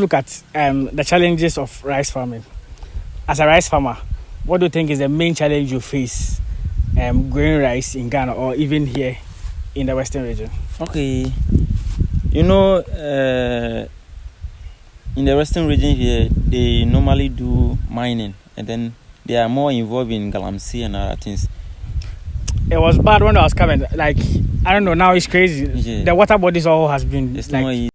look at the challenges of rice farming. As a rice farmer, what do you think is the main challenge you face growing rice in Ghana or even here in the Western region? Okay, you know, in the Western region here, they normally do mining, and then they are more involved in galamsey and other things. It was bad when I was coming. Like, I don't know, now it's crazy. Yeah. The water bodies all has been It's like not easy.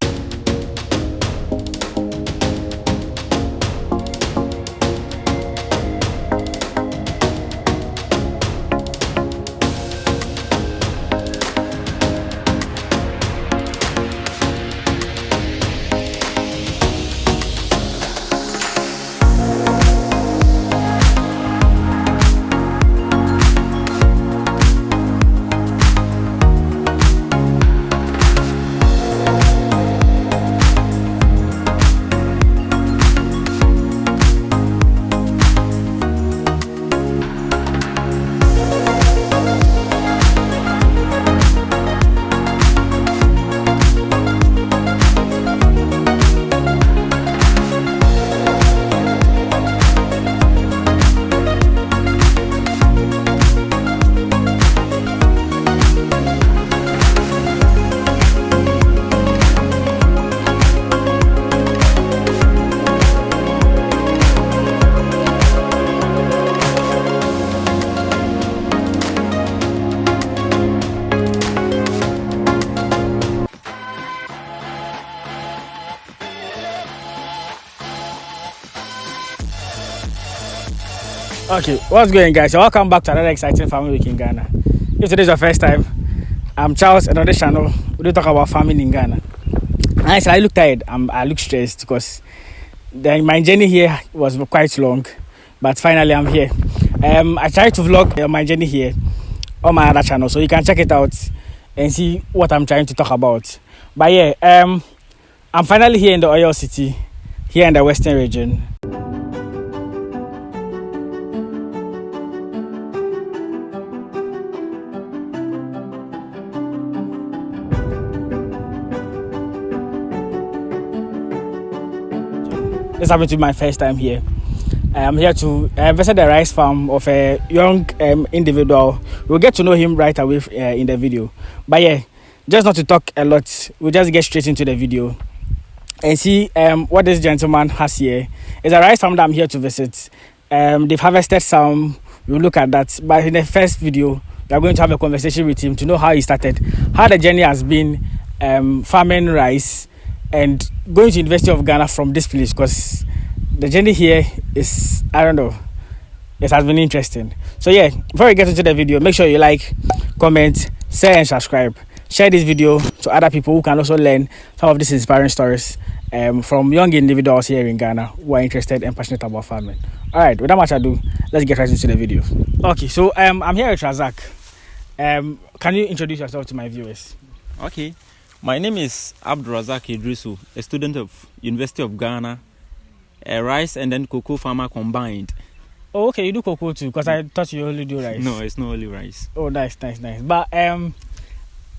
Okay, what's going, guys? So welcome back to another exciting farming week in Ghana. If today is your first time, I'm Charles, and on this channel we do talk about farming in Ghana. Honestly, I look tired. I look stressed because my journey here was quite long, but finally I'm here. I tried to vlog my journey here on my other channel, so you can check it out and see what I'm trying to talk about. But yeah, I'm finally here in the Oil City, here in the Western region. This happened to be my first time here. I'm here to visit the rice farm of a young individual. We'll get to know him right away in the video. But yeah, just not to talk a lot, we'll just get straight into the video and see what this gentleman has here. It's a rice farm that I'm here to visit. They've harvested some, we'll look at that. But in the first video, we are going to have a conversation with him to know how he started, how the journey has been farming rice, and going to University of Ghana from this place, because the journey here is, I don't know, it has been interesting. So yeah, before we get into the video, make sure you like, comment, share and subscribe. Share this video to other people who can also learn some of these inspiring stories from young individuals here in Ghana who are interested and passionate about farming. Alright, without much ado, let's get right into the video. Okay, so I'm here with Razak. Can you introduce yourself to my viewers? Okay, my name is Razak Idrisu, a student of University of Ghana, a rice and then cocoa farmer combined. Oh, okay, you do cocoa too, because I thought you only do rice. No, it's not only rice. Oh, nice. But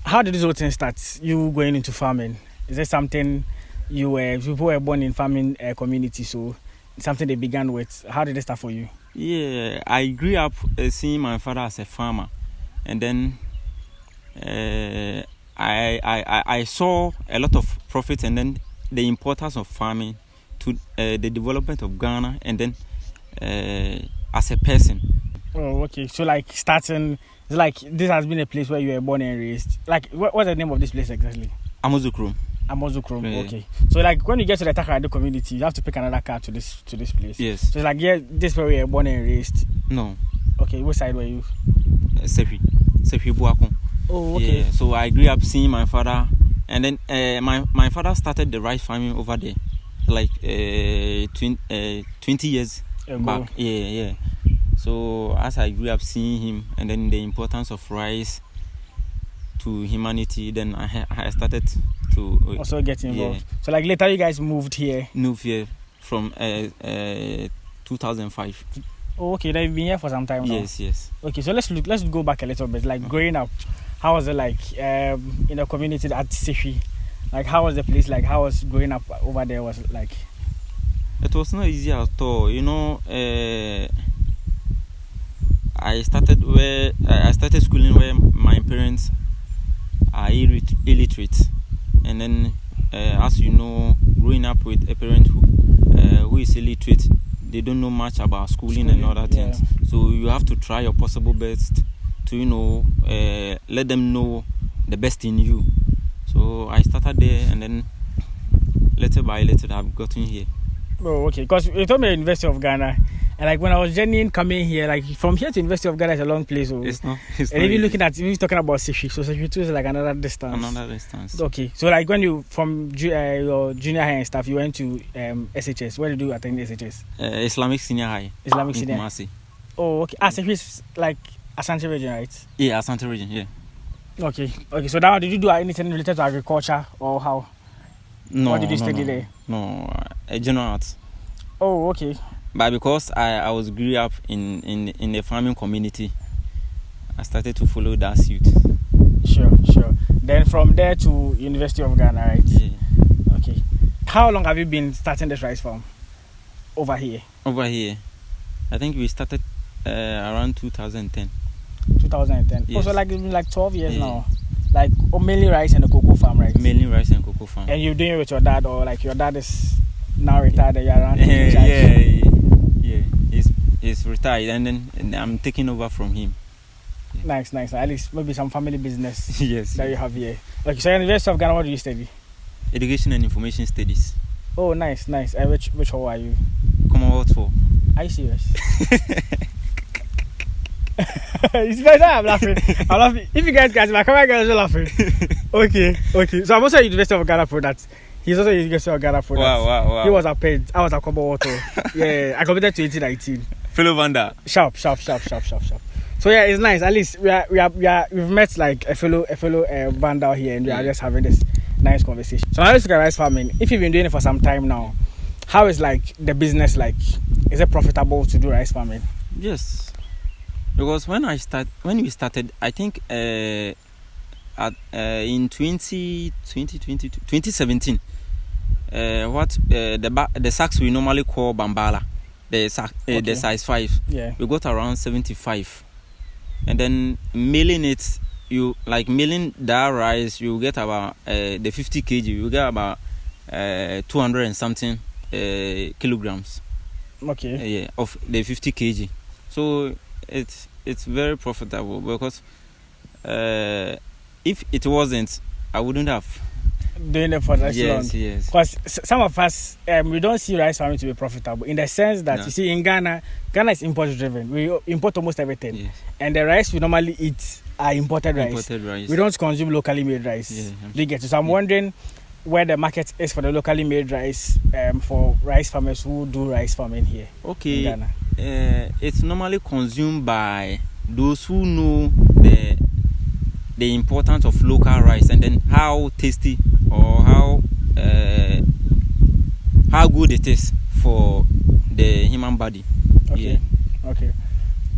how did this whole thing start? You going into farming? Is it something people were born in farming community, so something they began with? How did it start for you? Yeah, I grew up seeing my father as a farmer, and then I saw a lot of profit, and then the importance of farming to the development of Ghana, and then as a person. Oh, okay. So like starting, it's like this has been a place where you were born and raised. Like what's the name of this place exactly? Amozukrom. Yeah. Okay. So like when you get to the Takarado community, you have to pick another car to this place. Yes. So it's like, yeah, this is where you were born and raised. No. Okay. Which side were you? Sefi Buakon. Oh, okay. Yeah. So I grew up seeing my father, and then my father started the rice farming over there, like 20 years back. Yeah. So as I grew up seeing him, and then the importance of rice to humanity, then I started to also get involved. Yeah. So like later you guys moved here from 2005. Oh, okay. They've been here for some time now. Yes. Okay, so let's go back a little bit. Like growing up, how was it like in the community at Sefi? Like, how was the place like? How was growing up over there was like? It was not easy at all. I started schooling where my parents are illiterate, and then as you know, growing up with a parent who is illiterate, they don't know much about schooling and other things. So you have to try your possible best to let them know the best in you. So I started there, and then little by little I've gotten here. Oh, okay. Because you told me University of Ghana, and like when I was journeying coming here, like from here to University of Ghana is a long place. So it's not. And even looking at, we're talking about Sefi, so Sefi 2 is like another distance. Okay. So like when you from your junior high and stuff, you went to SHS. Where did you attend SHS? Islamic Senior High. Islamic Senior. Kumasi. Oh, okay. Sefi is like Asante region, right? Yeah, Asante region. Yeah. Okay. So now, did you do anything related to agriculture or how? No. What did you study there? No, general arts. Oh, okay. But because I was grew up in the farming community, I started to follow that suit. Sure. Then from there to University of Ghana, right? Yeah. Okay. How long have you been starting this rice farm over here? I think we started around 2010. 2010. Yes. Also, like it's been like 12 years now. Like mainly rice and the cocoa farm, right? Mainly rice and cocoa farm. And you're doing it with your dad, or like your dad is now retired and you're around? Yeah. He's retired, and then I'm taking over from him. Yeah. Nice. At least maybe some family business. Yes. That you have here. Okay, so in the University of Ghana, what do you study? Education and Information Studies. Oh, nice. Which hall are you? Commonwealth 4. Are you serious? You see, I'm laughing. If you guys my camera guys are laughing. Okay. So I'm also at University of Ghana product. He's also at University of Ghana product. Wow. He was a paid. I was a Commonwealth. Yeah, I competed 2019. Fellow Vanda. Sharp. So yeah, it's nice. At least we've met like a fellow Vanda here, and we are just having this nice conversation. So now let's look at rice farming. If you've been doing it for some time now, how is like the business like? Is it profitable to do rice farming? Yes. Because when we started, I think in 2017, the sacks we normally call Bambala, the size 5, we got around 75, and then milling that rice, you get about the 50 kg, you get about 200 and something kilograms. Okay. Of the 50 kg. So it's very profitable, because if it wasn't, I wouldn't have doing it for that long. Yes. Because some of us we don't see rice farming to be profitable, in the sense that you see in Ghana is import driven. We import almost everything. Yes. And the rice we normally eat are imported rice. We don't consume locally made rice. You get it? So I'm wondering where the market is for the locally made rice for rice farmers who do rice farming here in Ghana. It's normally consumed by those who know the importance of local rice, and then how tasty or how good it is for the human body. Okay.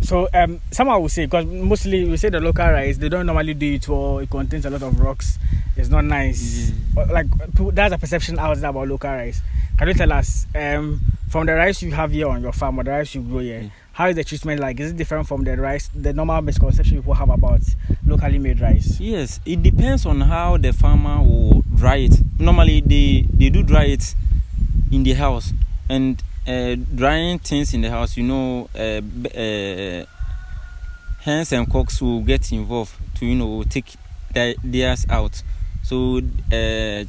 So someone will say, because mostly we say the local rice, they don't normally do it, or it contains a lot of rocks. It's not nice. Like that's a perception out there about local rice. Can you tell us from the rice you have here on your farm, or the rice you grow here, how is the treatment like? Is it different from the rice, the normal misconception people have about locally made rice? Yes, it depends on how the farmer will dry it. Normally they do dry it in the house, and drying things in the house, hens and cocks will get involved to take theirs out. So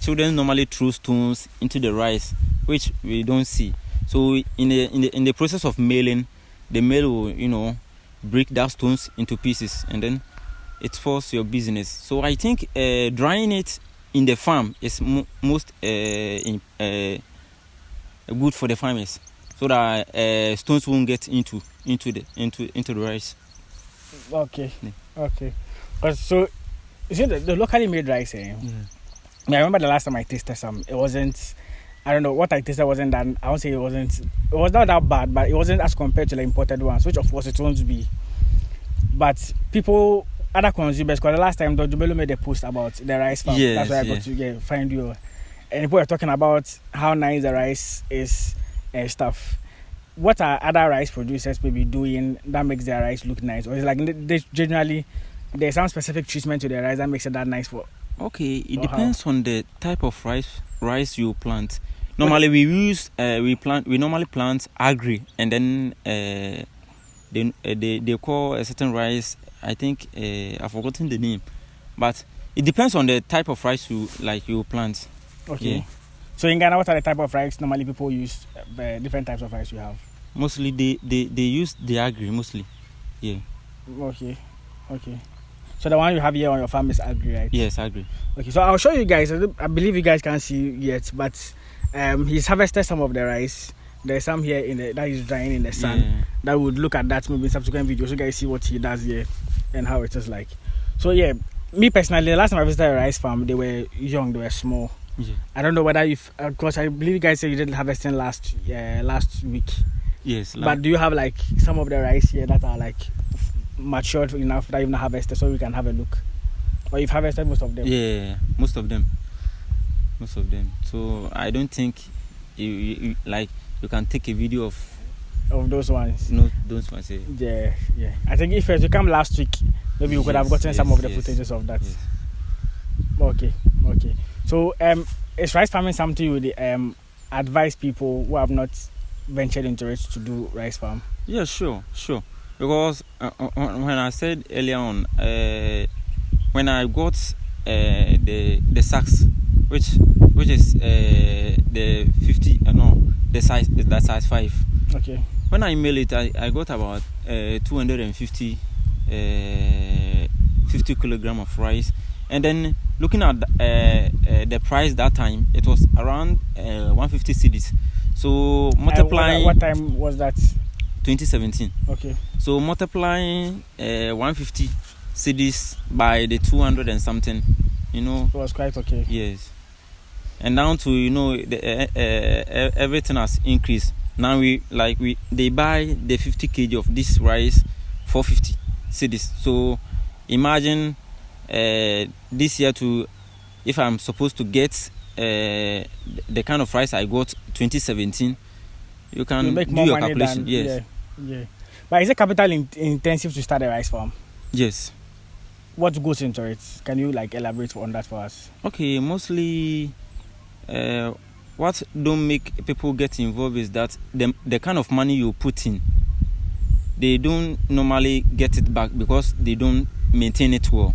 children normally throw stones into the rice, which we don't see. So in the process of mailing, the mail will break that stones into pieces, and then it falls your business. So I think drying it in the farm is most good for the farmers, so that stones won't get into the rice. Okay. So you see the locally made rice. I remember the last time I tasted some. It wasn't. I don't know what I tasted wasn't that. I won't say it wasn't. It was not that bad, but it wasn't as compared to the imported ones, which of course it won't be. But people other consumers, because the last time Dr. Bello made a post about the rice farm. Yes, that's why I got to find you. And people were talking about how nice the rice is and stuff. What are other rice producers maybe doing that makes their rice look nice? Or is like they generally there's some specific treatment to the rice that makes it that nice for? Okay, it depends on the type of rice you plant. Normally we normally plant Acre, and then they call a certain rice, I think I've forgotten the name, but it depends on the type of rice you plant. Okay. Yeah. So in Ghana, what are the type of rice normally people use? Different types of rice you have. Mostly they use the Acre mostly. Yeah. Okay. So the one you have here on your farm is Acre, right? Yes, Acre. Okay, so I'll show you guys. I believe you guys can't see yet, but he's harvested some of the rice. There's some here that is drying in the sun. Yeah. That would look at that maybe in subsequent videos. So you guys see what he does here and how it is like. So yeah, me personally, the last time I visited a rice farm, they were young, they were small. Yeah. I don't know whether because I believe you guys said you did harvesting last week. Yes. But do you have like some of the rice here that are like matured enough that you've not harvested, so we can have a look? Or you've harvested most of them? Yeah, most of them. So I don't think you can take a video of those ones. No, those ones. Yeah. I think if you come last week, maybe you could have gotten some of the footages of that. Yes. Okay. So is rice farming something you would advise people who have not ventured into it to do rice farm? Yeah, sure. Because when I said earlier on, when I got the sacks, which is the 50, the size 5. Okay. When I mail it, I got about 250 50 kilogram of rice, and then looking at the price that time, it was around 150 cedis. So multiplying. What time was that? 2017. Okay. So multiplying 150 cedis by the 200 and something, it was quite okay. Yes. And down to everything has increased. Now they buy the 50 kg of this rice for 50 cedis. So imagine this year if I'm supposed to get the kind of rice I got 2017, you can make do more your money calculation. Than, yes. Yeah. But is it capital intensive to start a rice farm? Yes. What goes into it? Can you elaborate on that for us? Okay, mostly what don't make people get involved is that the kind of money you put in, they don't normally get it back because they don't maintain it well.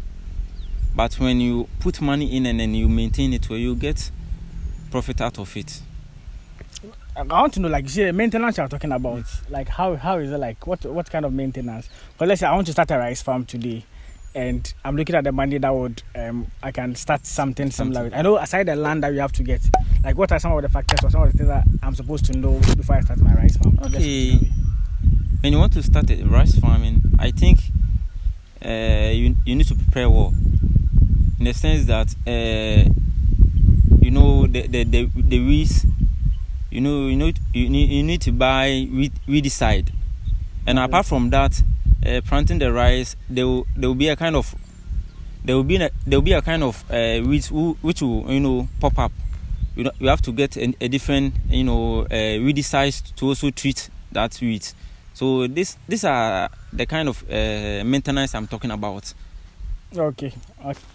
But when you put money in and then you maintain it well, you get profit out of it. I want to know, the maintenance you're talking about. How is it what kind of maintenance? But let's say I want to start a rice farm today, and I'm looking at the money that would I can start something similar with. I know aside the land that you have to get, what are some of the factors or some of the things that I'm supposed to know before I start my rice farm? Okay. When you want to start a rice farming, I think you need to prepare well. In the sense that the weeds, you need to buy weedicide, and apart from that, planting the rice, there will be a kind of weeds which will pop up. You have to get a different weedicide to also treat that weed. So these are the kind of maintenance I'm talking about. Okay.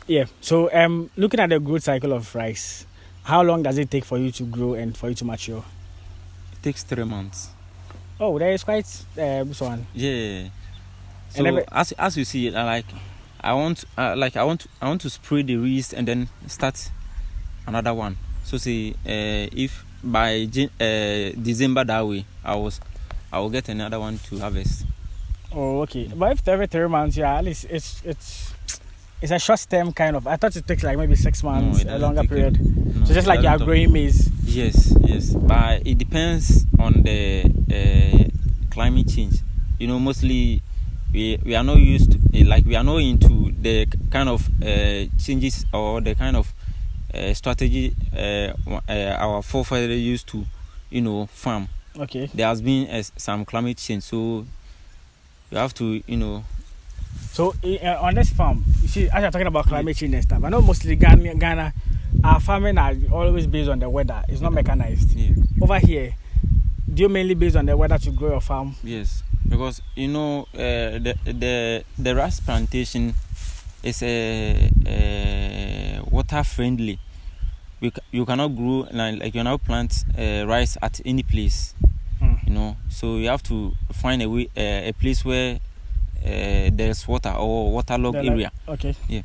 Yeah. So looking at the growth cycle of rice, how long does it take for you to grow and for you to mature? It takes 3 months. Oh, that is quite this one. Yeah. So as you see, I want to spray the yeast and then start another one. So say if by December that way, I will get another one to harvest. Oh, okay. But if every 3 months, at least it's a short term kind of. I thought it takes maybe 6 months, a longer period. So just you are growing maize. Yes. But it depends on the climate change. Mostly we are not used to we are not into the kind of changes or the kind of strategy our forefathers used to farm. Okay. There has been some climate change, so you have to So on this farm, you see, as you're talking about climate change and stuff, I know mostly Ghana, our farming are always based on the weather. It's not mechanized. Yeah. Over here, do you mainly based on the weather to grow your farm? Yes, because you know the rice plantation is water friendly. You cannot grow like you cannot plant rice at any place. You know, so you have to find a place where there's water or waterlogged area. Okay. Yeah.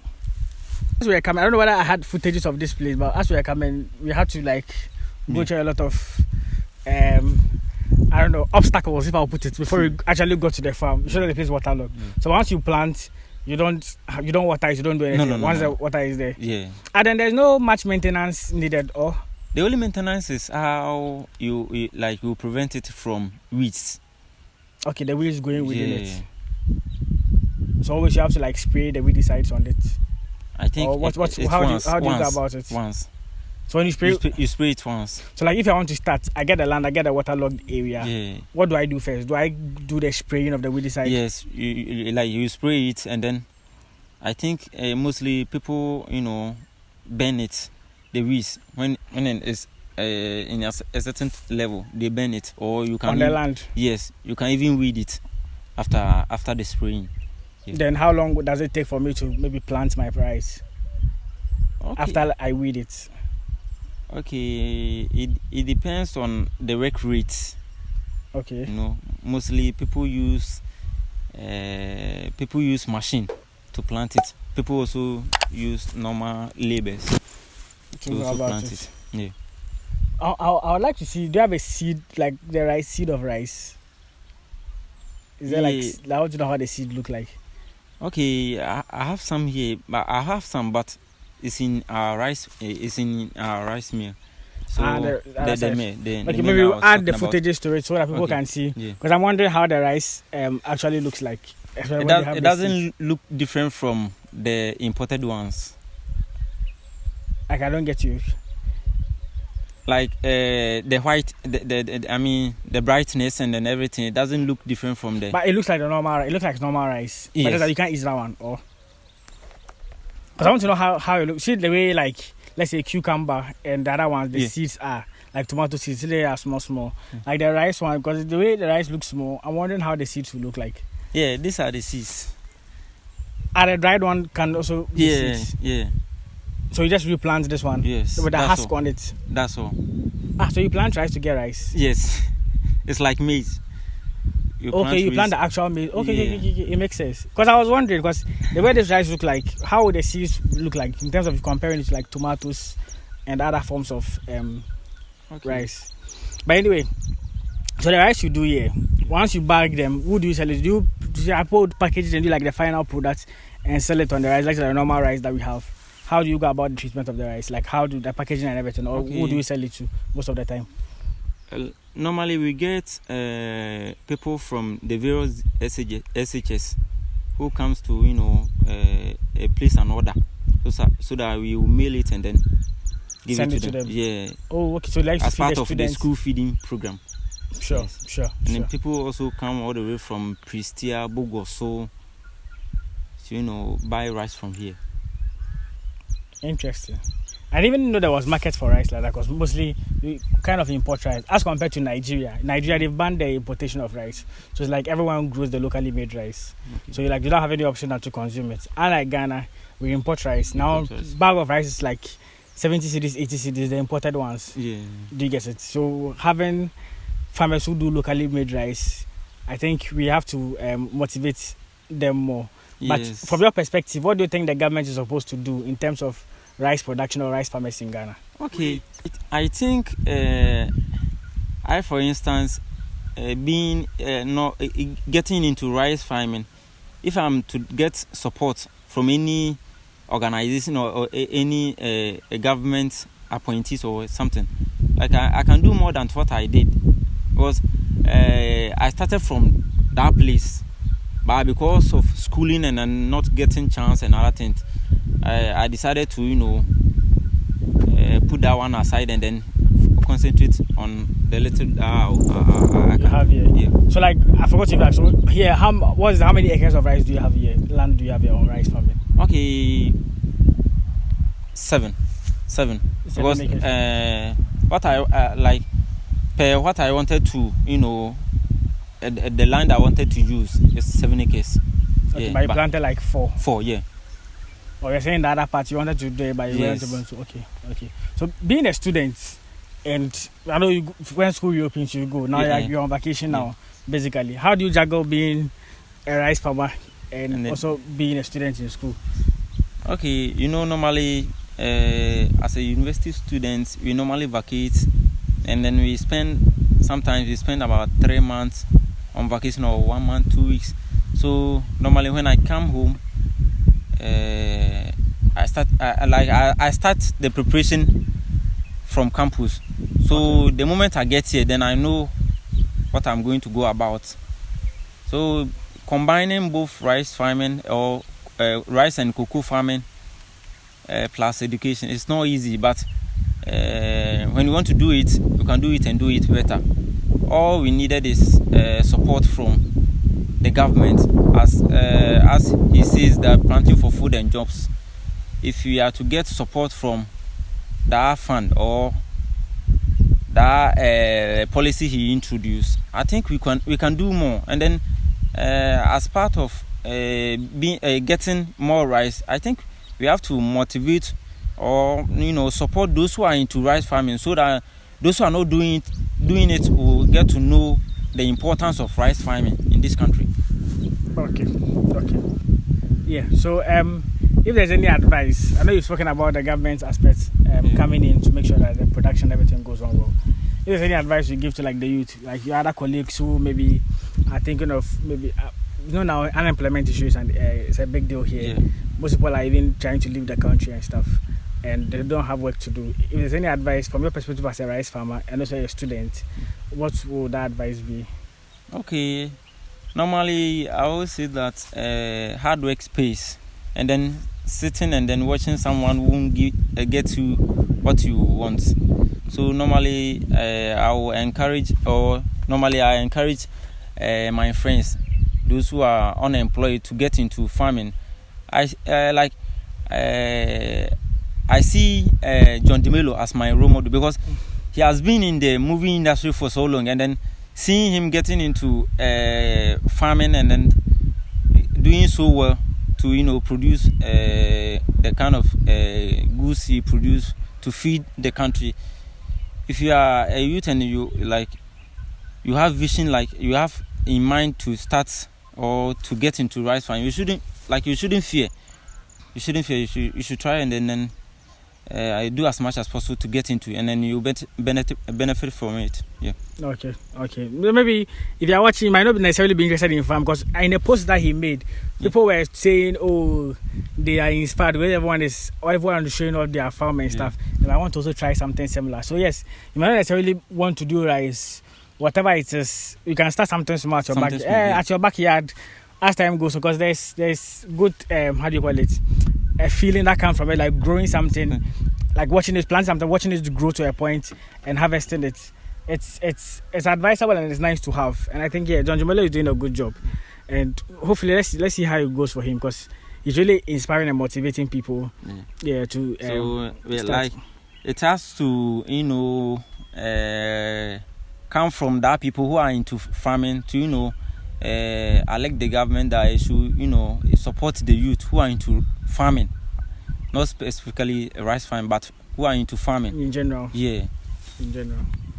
As we were coming, I don't know whether I had footages of this place, but as we were coming, we had to go through a lot of I don't know, obstacles, if I'll put it, before we actually got to the farm. You show that the place is waterlogged. So once you plant, you don't water it, you don't do anything. No, once the water is there. Yeah. And then there's no much maintenance needed, or the only maintenance is how you prevent it from weeds. Okay, the weeds going within it. So always you have to spray the weedicides on it. I think. Or how do you go about it? Once. So when you spray it once. So if I want to start, I get the land, I get the waterlogged area. Yeah. What do I do first? Do I do the spraying of the weedicide? Yes, you spray it, and then I think mostly people burn it, the weeds when it is in a certain level they burn it, or you can on the land. Yes, you can even weed it after the spraying. Yeah. Then how long does it take for me to maybe plant my rice? Okay. After I weed it. Okay, it depends on the work rate. Okay. Mostly people use machine to plant it. People also use normal laborers to plant it. Yeah. I would like to see. Do you have a seed, like the seed of rice? Is there I want to know how the seed look like. Okay, I have some here, but it's in our rice. It's in our rice mill. So the mill. Okay, maybe we'll add the footages to it so that people can see. Because I'm wondering how the rice actually looks like. It doesn't look different from the imported ones. Like, I don't get you. Like the white, the brightness and then everything, it doesn't look different from the. But it looks like normal rice. Yes. But you can't eat that one, or. Because I want to know how it looks. See the way, let's say cucumber and the other ones, the seeds are like tomato seeds. They are small. Like the rice one, because the way the rice looks small, I'm wondering how the seeds will look like. Yeah, these are the seeds. And the dried one can also be seeds. Yeah. So you just replant this one? Yes. With the husk on it? That's all. So you plant rice to get rice? Yes. It's like maize. You plant the actual maize. Okay, it makes sense. Because I was wondering, because the way this rice look like, how would the seeds look like in terms of comparing it to like tomatoes and other forms of rice? But anyway, so the rice you do here, once you bag them, who do you sell it? Do you package it and do like the final product and sell it on the rice, like the normal rice that we have? How do you go about the treatment of the rice? Like, how do the packaging and everything? Or who do you sell it to most of the time? Normally, we get people from the various SHS who comes to, place an order. So that we will mail it and then give Send it to them. Yeah. Oh, okay. So like as part of the school feeding program. Sure. And then people also come all the way from Pristia, Bogoso, to, buy rice from here. Interesting. I didn't even know there was market for rice like that, because mostly we kind of import rice as compared to Nigeria. Nigeria, they've banned the importation of rice. So it's like everyone grows the locally made rice. Okay. So you don't have any option than to consume it. Unlike Ghana, we import rice. Bag of rice is like 70 cedis, 80 cedis, the imported ones. Yeah. Do you get it? So having farmers who do locally made rice, I think we have to motivate them more. But from your perspective, what do you think the government is supposed to do in terms of rice production or rice farmers in Ghana? Okay, I think for instance, being not getting into rice farming, if I'm to get support from any organization or any government appointees or something, like I can do more than what I did, because I started from that place. But because of schooling and not getting chance and other things, I decided to, put that one aside and then concentrate on the little you have here. Yeah. So like I forgot to ask. So here, how many acres of rice do you have here? Land do you have here on rice farming? Okay, seven. Because what I like per what I wanted to, the land I wanted to use is 7 acres. Okay, but you planted like 4. 4, yeah. Or you're saying the other part you wanted to do it, but you weren't able to. Okay. So being a student, and I know when school reopens, you go. Now you're on vacation now, basically. How do you juggle being a rice farmer and also being a student in school? Okay, normally as a university student, we normally vacate, and then sometimes we spend about 3 months on vacation, or 1 month, 2 weeks. So normally when I come home, I start the preparation from campus. So the moment I get here, then I know what I'm going to go about. So combining both rice farming or rice and cocoa farming plus education, it's not easy, but when you want to do it, you can do it and do it better. All we needed is support from the government, as he says, that planting for food and jobs. If we are to get support from that fund or that policy he introduced, I think we can do more. And then as part of getting more rice, I think we have to motivate or support those who are into rice farming, so that those who are not doing it will get to know the importance of rice farming in this country. Okay. Yeah. So if there's any advice, I know you've spoken about the government aspects coming in to make sure that the production, everything goes on well. If there's any advice you give to like the youth, like your other colleagues who maybe are thinking of maybe now unemployment issues, and it's a big deal here. Most people are even trying to leave the country and stuff, and they don't have work to do. If there's any advice from your perspective as a rice farmer and also a student, what would that advice be? Okay, normally I always say that hard work pays, and then sitting and then watching someone won't get you what you want. So normally I encourage my friends, those who are unemployed, to get into farming. I see John DeMello as my role model, because he has been in the movie industry for so long, and then seeing him getting into farming and then doing so well to produce the kind of goods he produce to feed the country. If you are a youth and you have vision, like you have in mind to start or to get into rice farming, you shouldn't fear. You should try, and then do as much as possible to get into it, and then you benefit from it. Yeah. Okay. Maybe if you are watching, you might not necessarily be interested in farm, because in a post that he made, people were saying, "Oh, they are inspired when everyone is showing off their farm and stuff." And I want to also try something similar. So yes, you might not necessarily want to do rice, whatever it is. You can start something small at your backyard as time goes, because there's good how do you call it, a feeling that comes from it, like growing something, like watching it plant something, watching it grow to a point and harvesting it. It's advisable and it's nice to have. And I think John Jumelo is doing a good job, and hopefully let's see how it goes for him, because he's really inspiring and motivating people. It has to come from that people who are into farming to elect the government that it should support the youth who are into farming, not specifically rice farming, but who are into farming in general.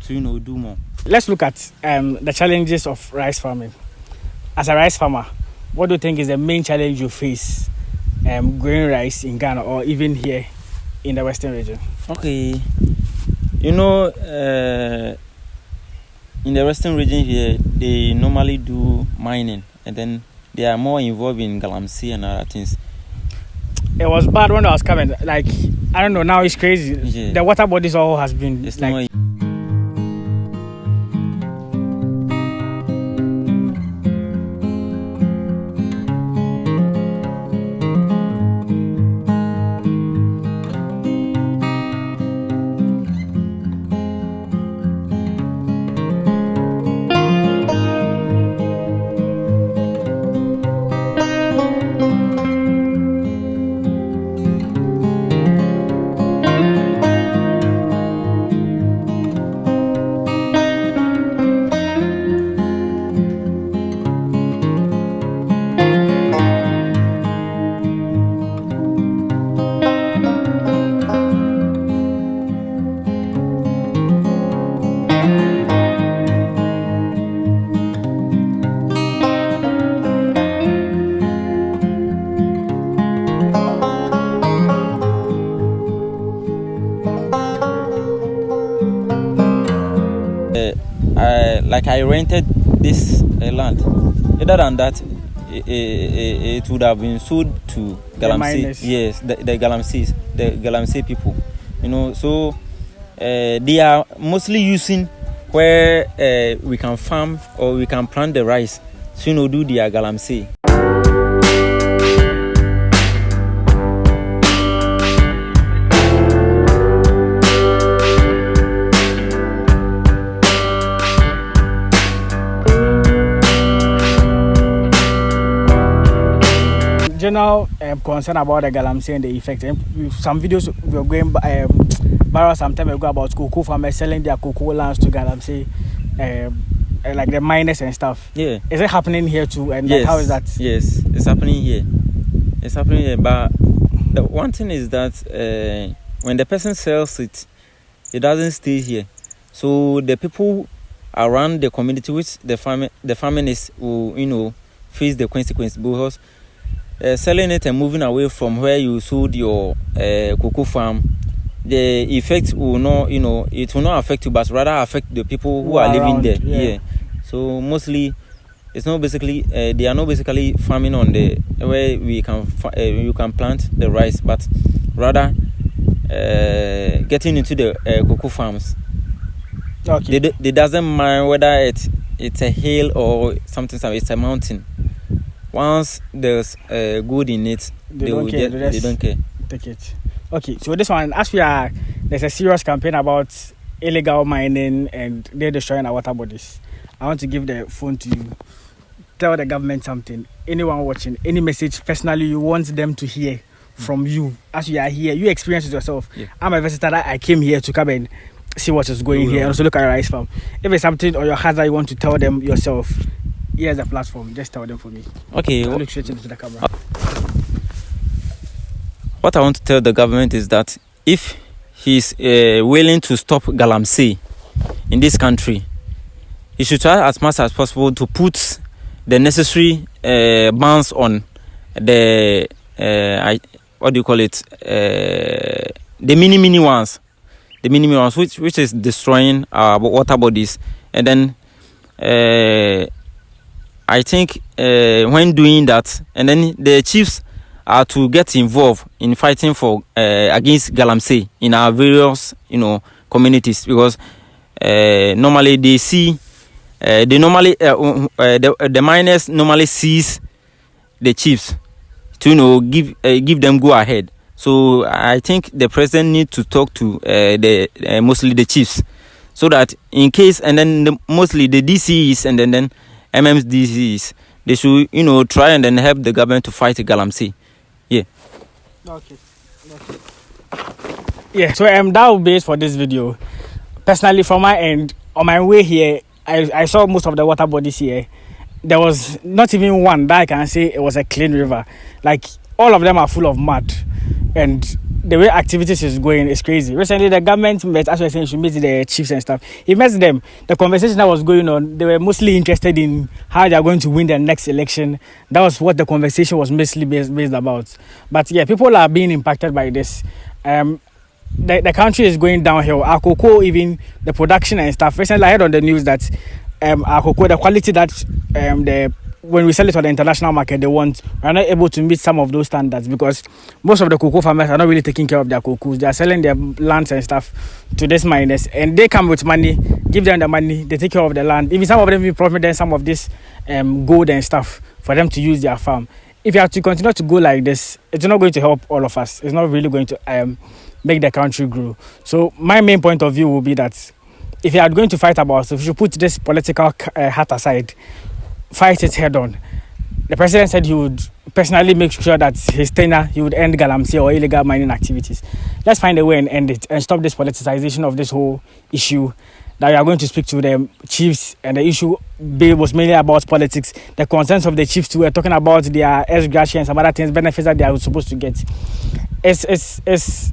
To do more. Let's look at the challenges of rice farming. As a rice farmer, what do you think is the main challenge you face growing rice in Ghana or even here in the Western region? Okay, in the Western region here, they normally do mining, and then they are more involved in galamsey and other things. It was bad when I was coming. Like, I don't know, now it's crazy. Yeah. The water bodies all has been... It's like, I rented this land. Other than that, it would have been sold to Galamsey. Yes, the Galamsey people. You know, so they are mostly using where we can farm or we can plant the rice. So, you know, do their Galamsey. General concern about the Galamsey and the effect. Some videos were going viral some time ago about cocoa farmers selling their cocoa lands to Galamsey, like the miners and stuff. Yeah. Is it happening here too? And yes. How is that? Yes, it's happening here. It's happening here. But the one thing is that when the person sells it, it doesn't stay here. So the people around the community, which the farming is, will, you know, face the consequence because selling it and moving away from where you sold your cocoa farm, the effect will not, you know, it will not affect you, but rather affect the people who are living there. Yeah. So mostly, it's not basically they are not basically farming on the where we can you can plant the rice, but rather getting into the cocoa farms. Okay. They doesn't mind whether it's a hill or something. It's a mountain. Once there's good in it, they don't care. Take it. Okay, so this one, as there's a serious campaign about illegal mining and they're destroying our water bodies. I want to give the phone to you. Tell the government something. Anyone watching, any message personally you want them to hear from you as you are here. You experience it yourself. Yeah. I'm a visitor. I came here to come and see what is going here and also look at a rice farm. If it's something or your heart that you want to tell them yourself, here's the platform. Just tell them for me. Okay. I'll look straight into the camera. What I want to tell the government is that if he's willing to stop Galamsey in this country, he should try as much as possible to put the necessary bans on the what do you call it? The mini ones, which is destroying our water bodies, and then. I think when doing that, and then the chiefs are to get involved in fighting for against Galamsey in our various, you know, communities, because normally they see the miners normally seize the chiefs to, you know, give them go ahead. So I think the president needs to talk to mostly the chiefs, so that in case, and then mostly the DCs and then MMDCs, they should, you know, try and then help the government to fight Galamsey. Yeah. Okay. Yeah. So that will be it for this video. Personally, from my end, on my way here, I saw most of the water bodies here. There was not even one that I can say it was a clean river. Like all of them are full of mud, and the way activities is going is crazy. Recently, the government met, as I was saying, should meet the chiefs and stuff. He met them. The conversation that was going on, they were mostly interested in how they are going to win the next election. That was what the conversation was mostly based about. But yeah, people are being impacted by this. The country is going downhill. Our cocoa, even the production and stuff. Recently, I heard on the news that our cocoa, the quality that when we sell it on the international market, we're not able to meet some of those standards, because most of the cocoa farmers are not really taking care of their cocoa. They are selling their lands and stuff to these miners, and they come with money, give them the money, they take care of the land. Even some of them will profit them some of this gold and stuff for them to use their farm. If you have to continue to go like this, it's not going to help all of us. It's not really going to make the country grow. So my main point of view will be that if you are going to fight about it, you should put this political hat aside. Fight it head on. The president said he would personally make sure that his tenure, he would end Galamsey or illegal mining activities. Let's find a way and end it and stop this politicization of this whole issue. That we are going to speak to the chiefs, and the issue was mainly about politics. The concerns of the chiefs too were talking about their ex-gratia and some other things, benefits that they are supposed to get. It's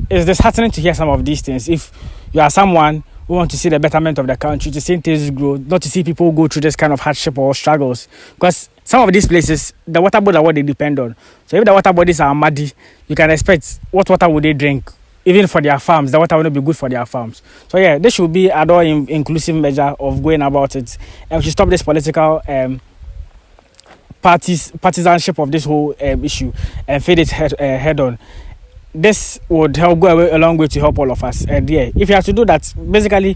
disheartening to hear some of these things. If you are someone who want to see the betterment of the country, to see things grow, not to see people go through this kind of hardship or struggles. Because some of these places, the water bodies are what they depend on. So if the water bodies are muddy, you can expect what water would they drink? even for their farms, the water will not be good for their farms. So yeah, this should be another inclusive measure of going about it, and we should stop this political partisanship of this whole issue and fade it head on. This would help go a long way to help all of us. And yeah, if you have to do that, basically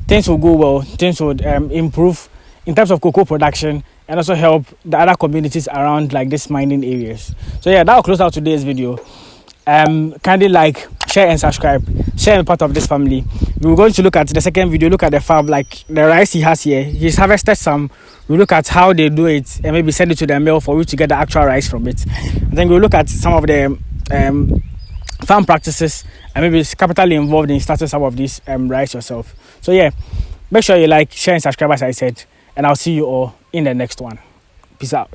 things will go well, things would improve in terms of cocoa production, and also help the other communities around like this mining areas. So yeah, that will close out today's video. Kindly like, share and subscribe, share and be part of this family. We're going to look at the second video, look at the farm, like the rice he has here. He's harvested some. We'll look at how they do it and maybe send it to the mill for you to get the actual rice from it. And then we'll look at some of the farm practices and maybe capitally involved in starting some of these rice yourself. So yeah, make sure you like, share and subscribe as I said, and I'll see you all in the next one. Peace out.